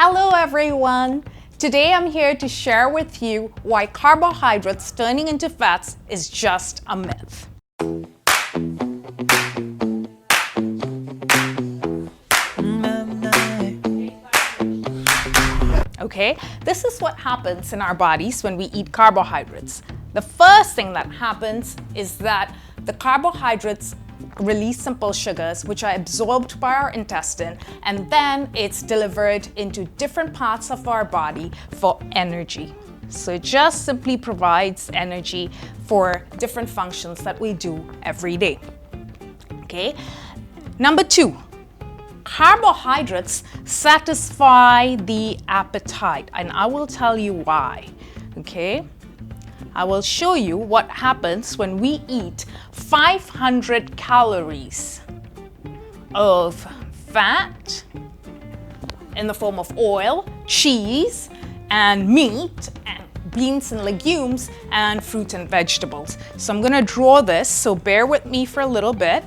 Hello everyone! Today I'm here to share with you why carbohydrates turning into fats is just a myth. Okay, this is what happens in our bodies when we eat carbohydrates. The first thing that happens is that the carbohydrates release simple sugars which are absorbed by our intestine, and then it's delivered into different parts of our body for energy. So it just simply provides energy for different functions that we do every day. Okay, number two, carbohydrates satisfy the appetite, and I will tell you why. Okay, I will show you what happens when we eat 500 calories of fat in the form of oil, cheese, and meat, and beans and legumes, and fruit and vegetables. So I'm going to draw this, so bear with me for a little bit.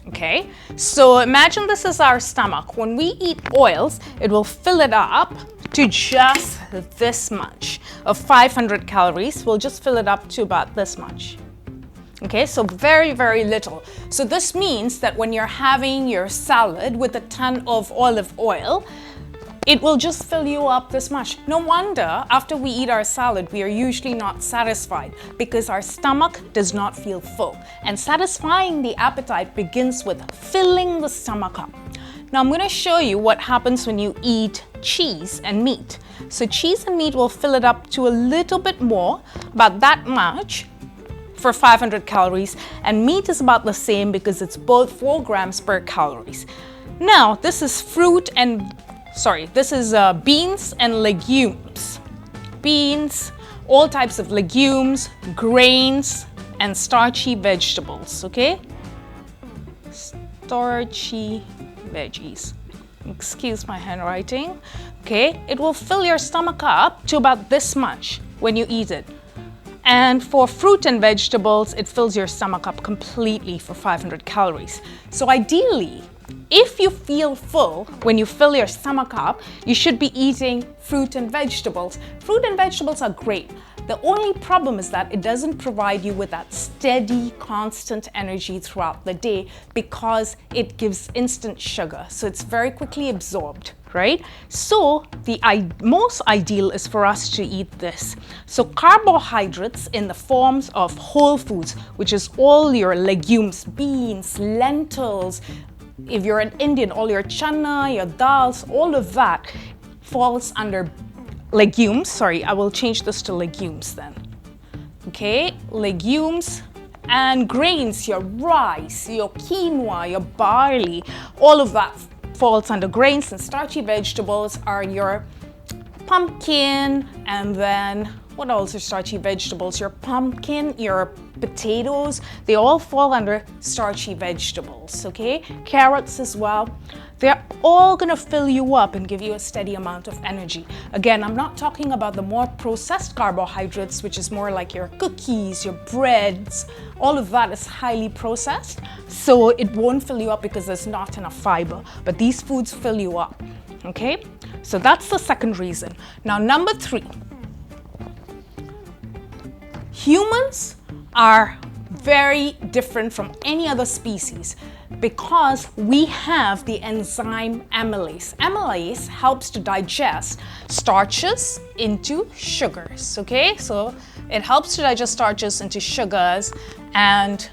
Okay, so imagine this is our stomach. When we eat oils, it will fill it up to just this much of 500 calories. We'll just fill it up to about this much. Okay, so very, very little. So this means that when you're having your salad with a ton of olive oil, it will just fill you up this much. No wonder after we eat our salad, we are usually not satisfied because our stomach does not feel full. And satisfying the appetite begins with filling the stomach up. Now I'm going to show you what happens when you eat cheese and meat. So cheese and meat will fill it up to a little bit more, about that much, for 500 calories. And meat is about the same because it's both 4 grams per calories. Now this is beans and legumes. Beans, all types of legumes, grains, and starchy vegetables, okay? Starchy veggies. Excuse my handwriting. Okay, it will fill your stomach up to about this much when you eat it. And for fruit and vegetables, it fills your stomach up completely for 500 calories. So ideally, if you feel full when you fill your stomach up, you should be eating fruit and vegetables. Fruit and vegetables are great. The only problem is that it doesn't provide you with that steady, constant energy throughout the day because it gives instant sugar. So it's very quickly absorbed, right? So the most ideal is for us to eat this. So carbohydrates in the forms of whole foods, which is all your legumes, beans, lentils. If you're an Indian, all your chana, your dals, all of that falls under legumes. Sorry, I will change this to legumes then. Okay, legumes and grains, your rice, your quinoa, your barley, all of that falls under grains, and starchy vegetables are your pumpkin, and then what else are starchy vegetables? Your pumpkin, your potatoes, they all fall under starchy vegetables, okay? Carrots as well. They're all gonna fill you up and give you a steady amount of energy. Again, I'm not talking about the more processed carbohydrates, which is more like your cookies, your breads. All of that is highly processed, so it won't fill you up because there's not enough fiber. But these foods fill you up, okay? So that's the second reason. Now, number 3. Humans are very different from any other species because we have the enzyme amylase. Amylase helps to digest starches into sugars, okay? So it helps to digest starches into sugars, and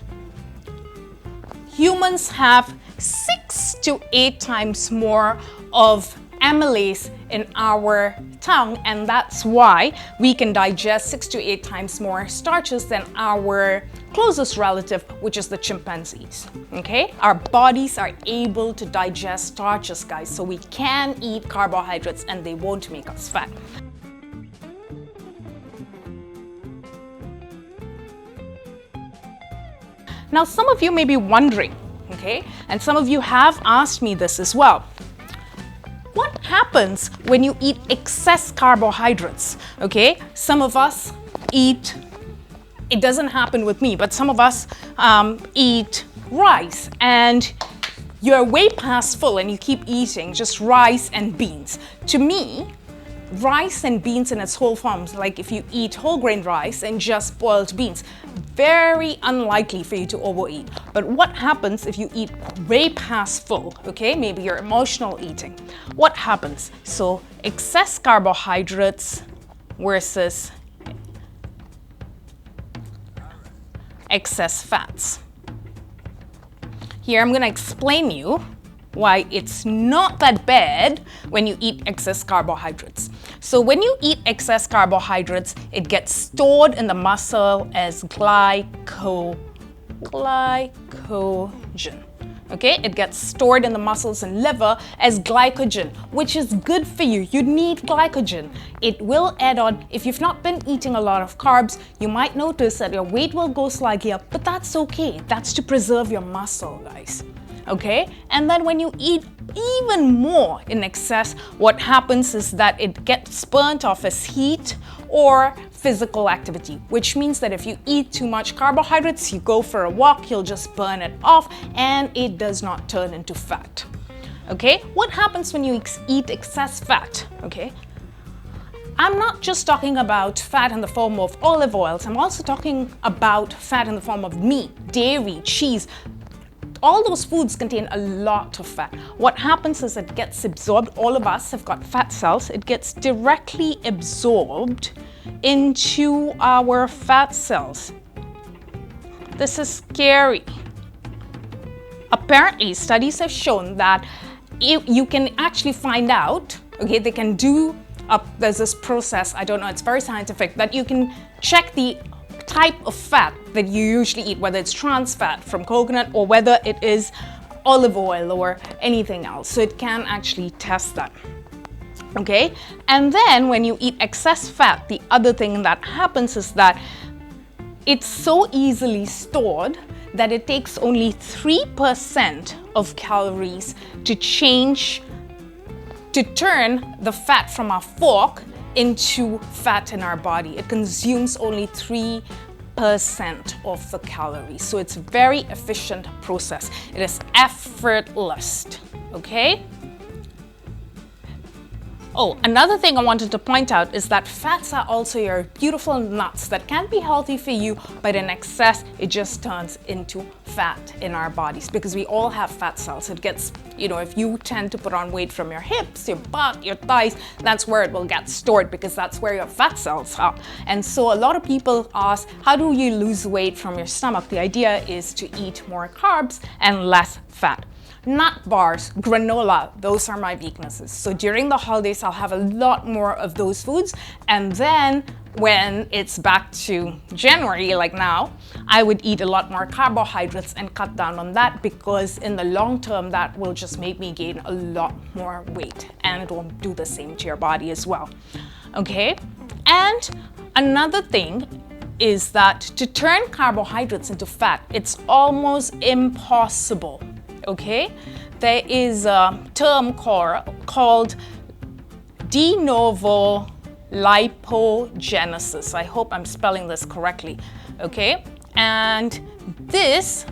humans have 6 to 8 times more of amylase in our tongue, and that's why we can digest 6 to 8 times more starches than our closest relative, which is the chimpanzees. Okay, our bodies are able to digest starches, guys, so we can eat carbohydrates and they won't make us fat. Now, some of you may be wondering, okay, and some of you have asked me this as well. What happens when you eat excess carbohydrates? Okay, some of us eat it doesn't happen with me, but some of us eat rice and you're way past full and you keep eating just rice and beans. To me, rice and beans in its whole forms, like if you eat whole grain rice and just boiled beans, very unlikely for you to overeat. But what happens if you eat way past full, okay? Maybe you're emotional eating. What happens? So excess carbohydrates versus excess fats. Here I'm gonna explain you why it's not that bad when you eat excess carbohydrates. So when you eat excess carbohydrates, it gets stored in the muscle as glycogen. Okay, it gets stored in the muscles and liver as glycogen, which is good for you. You need glycogen. It will add on. If you've not been eating a lot of carbs, you might notice that your weight will go slightly up, but that's okay. That's to preserve your muscle, guys. Okay, and then when you eat even more in excess, what happens is that it gets burnt off as heat or physical activity, which means that if you eat too much carbohydrates, you go for a walk, you'll just burn it off and it does not turn into fat. Okay, what happens when you eat excess fat? Okay, I'm not just talking about fat in the form of olive oils, I'm also talking about fat in the form of meat, dairy, cheese. All those foods contain a lot of fat. What happens is it gets absorbed. All of us have got fat cells. It gets directly absorbed into our fat cells. This is scary. Apparently, studies have shown that you can actually find out, okay, they can do, there's this process, I don't know, it's very scientific, that you can check the type of fat that you usually eat, whether it's trans fat from coconut or whether it is olive oil or anything else. So it can actually test that. Okay, and then when you eat excess fat, the other thing that happens is that it's so easily stored that it takes only 3% of calories to turn the fat from our fork into fat in our body. It consumes only 3% of the calories. So it's a very efficient process. It is effortless, okay? Oh, another thing I wanted to point out is that fats are also your beautiful nuts that can be healthy for you, but in excess, it just turns into fat in our bodies because we all have fat cells. It gets, if you tend to put on weight from your hips, your butt, your thighs, that's where it will get stored because that's where your fat cells are. And so a lot of people ask, how do you lose weight from your stomach? The idea is to eat more carbs and less fat. Nut bars, granola, those are my weaknesses. So during the holidays, I'll have a lot more of those foods. And then when it's back to January, like now, I would eat a lot more carbohydrates and cut down on that because in the long term, that will just make me gain a lot more weight and it will do the same to your body as well. Okay? And another thing is that to turn carbohydrates into fat, it's almost impossible. Okay, there is a term called de novo lipogenesis. I hope I'm spelling this correctly. Okay, and this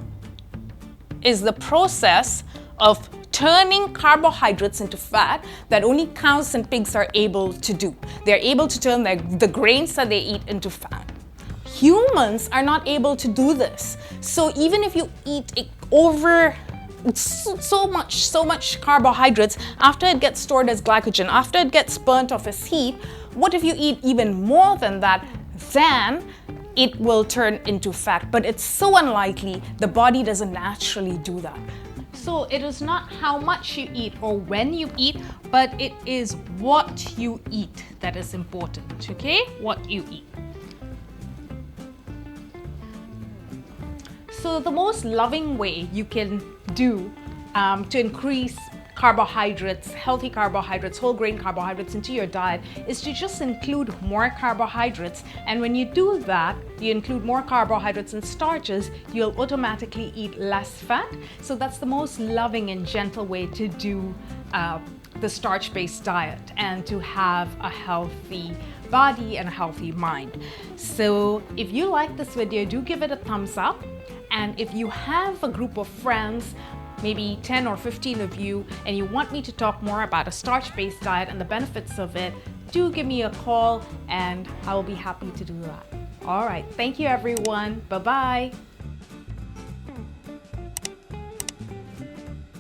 is the process of turning carbohydrates into fat that only cows and pigs are able to do. They're able to turn the grains that they eat into fat. Humans are not able to do this. So even if you eat over so much carbohydrates, after it gets stored as glycogen, after it gets burnt off as heat, what if you eat even more than that? Then it will turn into fat, but it's so unlikely. The body doesn't naturally do that. So it is not how much you eat or when you eat, but it is what you eat that is important, okay? What you eat. So the most loving way you can do to increase carbohydrates, healthy carbohydrates, whole grain carbohydrates into your diet is to just include more carbohydrates. And when you do that, you include more carbohydrates and starches, you'll automatically eat less fat. So that's the most loving and gentle way to do the starch-based diet and to have a healthy body and a healthy mind. So if you like this video, do give it a thumbs up. And if you have a group of friends, maybe 10 or 15 of you, and you want me to talk more about a starch-based diet and the benefits of it, do give me a call and I will be happy to do that. All right, thank you everyone. Bye-bye.